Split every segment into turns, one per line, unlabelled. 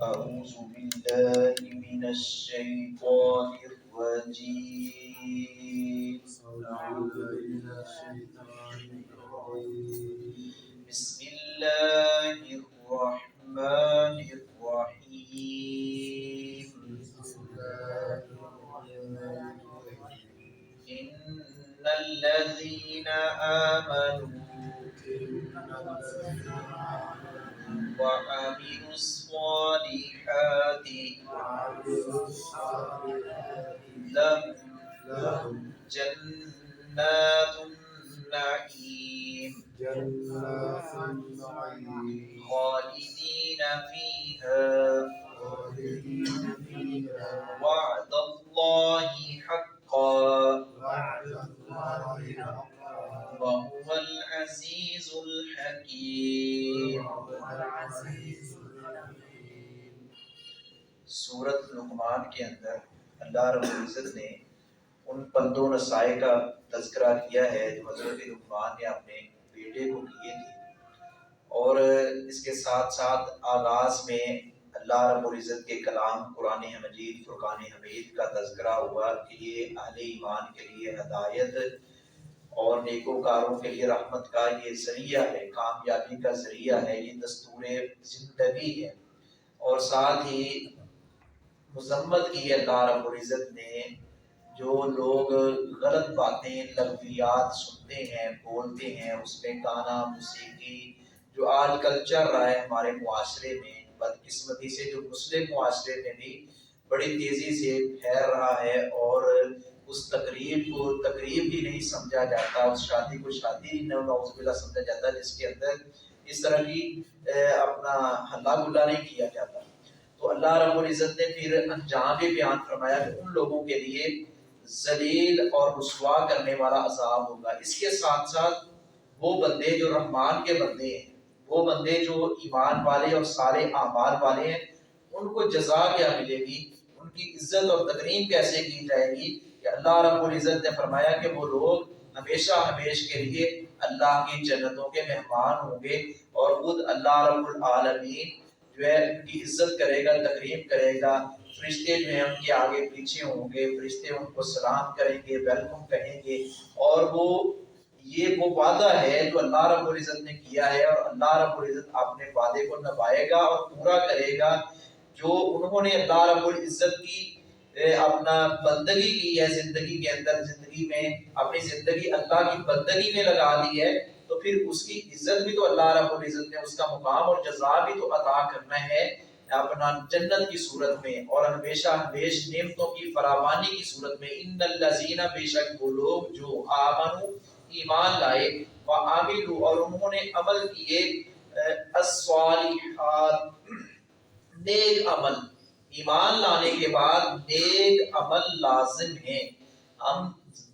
أعوذ بالله من الشيطان الرجيم. بسم الله الرحمن الرحيم. إن الذين آمنوا وعملوا الصالحات لهم جنات النعيم خالدين فيها وعد الله حقا وهو العزيز الحكيم. سورۃ لقمان کے اندر اللہ رب العزت نے ان پند و نصائح کا تذکرہ کیا ہے جو حضرت لقمان نے اپنے بیٹے کو کیے تھے، اور اس کے ساتھ ساتھ آغاز میں اللہ رب العزت کے کلام قرآن مجید فرقان حمید کا تذکرہ ہوا کہ یہ اہل ایمان کے لیے ہدایت اور نیکوکاروں کے لیے رحمت کا یہ ذریعہ ہے، کامیابی کا ذریعہ ہے، یہ دستور زندگی ہے. اور ساتھ ہی مذمت کی اللہ رب العزت نے جو لوگ غلط باتیں لغویات سنتے ہیں بولتے ہیں، اس میں گانا موسیقی جو آج کل چل رہا ہے ہمارے معاشرے میں، بدقسمتی سے جو مسلم معاشرے میں بھی بڑی تیزی سے پھیل رہا ہے، اور اس تقریب کو تقریب بھی نہیں سمجھا جاتا، اس شادی کو شادی نعوذ باللہ سمجھا جاتا جس کے اندر اس طرح کی اپنا ہلا گلا نہیں کیا جاتا. تو اللہ رب العزت نے پھر انجام بھی بیان فرمایا کہ ان لوگوں کے لیے ذلیل اور رسوا کرنے والا عذاب ہوگا. اس کے ساتھ ساتھ وہ بندے جو رحمان کے بندے ہیں، وہ بندے جو ایمان والے اور سارے اعمال والے ہیں، ان کو جزا کیا ملے گی، ان کی عزت اور تکریم کیسے کی جائے گی کہ اللہ رب العزت نے فرمایا کہ وہ لوگ ہمیشہ ہمیش کے لیے اللہ کی جنتوں کے مہمان ہوں گے، اور خود اللہ رب العالمین جو ہے ان کی عزت کرے گا، تکریم کرے گا. فرشتے جو ہیں ان کے آگے پیچھے ہوں گے، فرشتے ان کو سلام کریں گے، ویلکم کہیں گے. اور یہ وہ وعدہ ہے جو اللہ رب العزت نے کیا ہے، اور اللہ رب العزت اپنے وعدے کو نبھائے گا اور پورا کرے گا. جو انہوں نے اللہ رب العزت کی اپنا بندگی کی ہے زندگی کے اندر، زندگی میں اپنی زندگی اللہ کی بندگی میں لگا دی ہے، تو پھر اس کی عزت بھی تو اللہ رب العزت نے اس کا مقام اور جزا بھی تو عطا کرنا ہے اپنا جنت کی صورت میں، اور ہمیشہ ہمیش نعمتوں کی فراوانی کی صورت میں. ان الذین، بے شک وہ لوگ جو آمنو ایمان لائے، وعاملوا اور انہوں نے عمل کیے، الصالحات نیک عمل. ایمان لانے کے بعد نیک عمل لازم ہے. ہم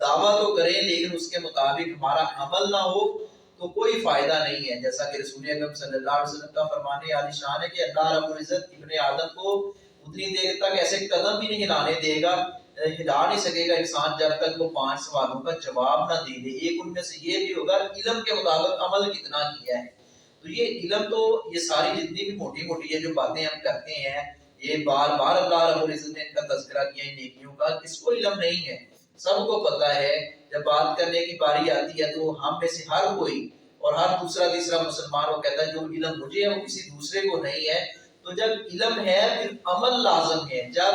دعویٰ تو کریں لیکن اس کے مطابق ہمارا عمل نہ ہو تو کوئی فائدہ نہیں ہے. جیسا کہ رسول اکرم صلی اللہ علیہ وسلم کا فرمان عالی شان ہے کہ اللہ رب العزت ابن آدم کو اتنی دیر تک ایسے قدم بھی نہیں ہلانے دے گا، ہلا نہیں سکے گا انسان جب تک وہ 5 سوالوں کا جواب نہ دے دے. ایک ان میں سے یہ بھی ہوگا علم کے مطابق عمل کتنا کیا ہے. تو یہ علم تو یہ ساری جتنی بھی موٹی موٹی ہے جو باتیں ہم کرتے ہیں، یہ بار بار اللہ رب العزت نے ان کا تذکرہ کیا ہے نیکیوں کا. کس کو علم نہیں ہے؟ سب کو پتا ہے. جب بات کرنے کی باری آتی ہے تو ہم میں سے ہر کوئی اور ہر دوسرا تیسرا مسلمان وہ کہتا ہے جو علم مجھے ہے وہ کسی دوسرے کو نہیں ہے. تو جب علم ہے پھر عمل لازم ہے، جب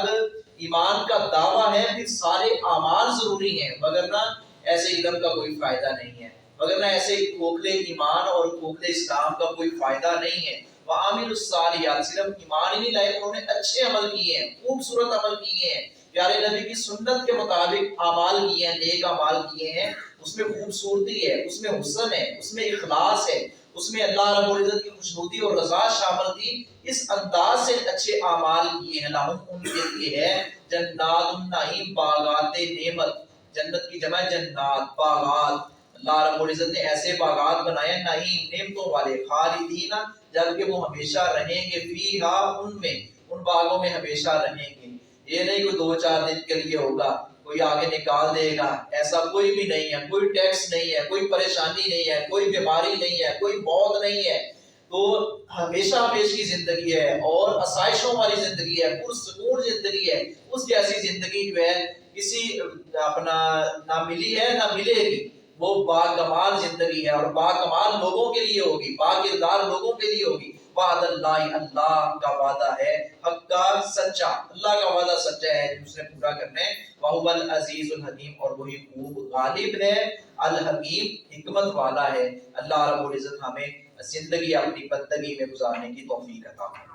ایمان کا دعویٰ ہے پھر سارے اعمال ضروری ہیں، وگرنہ ایسے علم کا کوئی فائدہ نہیں ہے، وگرنہ ایسے کھوکھلے ایمان اور کھوکھلے اسلام کا کوئی فائدہ نہیں ہے. وعامل الصالحات، صرف ایمان ہی نہیں لائے، انہوں نے اچھے عمل کیے ہیں، خوبصورت عمل کیے ہیں، پیارے نبی کی سنت کے مطابق اعمال کیے ہیں، نیک اعمال کیے ہیں. اس میں خوبصورتی ہے، اس میں حسن ہے، اس میں اخلاص ہے، اس میں اللہ رب العزت کی خوشنودی اور رضا شامل تھی. اس انداز سے اچھے اعمال کیے ہیں. لہم ان کے لیے ہے جنات النعیم، باغات نعمت. جنت کی جمع جنات، باغات. اللہ رب العزت نے ایسے باغات بنائے نعیم نعمتوں والے، خالدین جبکہ وہ ہمیشہ رہیں گے، فیہا ان میں، ان باغوں میں ہمیشہ رہیں گے. یہ نہیں کوئی 2-4 دن کے لیے ہوگا، کوئی آگے نکال دے گا، ایسا کوئی بھی نہیں ہے. کوئی ٹیکس نہیں ہے، کوئی پریشانی نہیں ہے، کوئی بیماری نہیں ہے، کوئی موت نہیں ہے، تو ہمیشہ ہمیش کی زندگی ہے اور آسائشوں والی زندگی ہے، پرسکون زندگی ہے، اس جیسی زندگی جو ہے کسی اپنا نہ ملی ہے نہ ملے گی۔ وہ باکمال زندگی ہے اور باکمال لوگوں کے لیے ہوگی، باکردار لوگوں کے لیے ہوگی۔ وعد اللہ، اللہ کا وعدہ ہے حق کا سچا، اللہ کا وعدہ سچا ہے جو اس نے پورا کرنے۔ وَهُوَ الْعَزِيزُ الْحَكِيمُ، اور وہی خوب غالب ہے، الحکیم حکمت والا ہے۔ اللہ رب العزت ہمیں زندگی اپنی بندگی میں گزارنے کی توفیق عطا فرمائے۔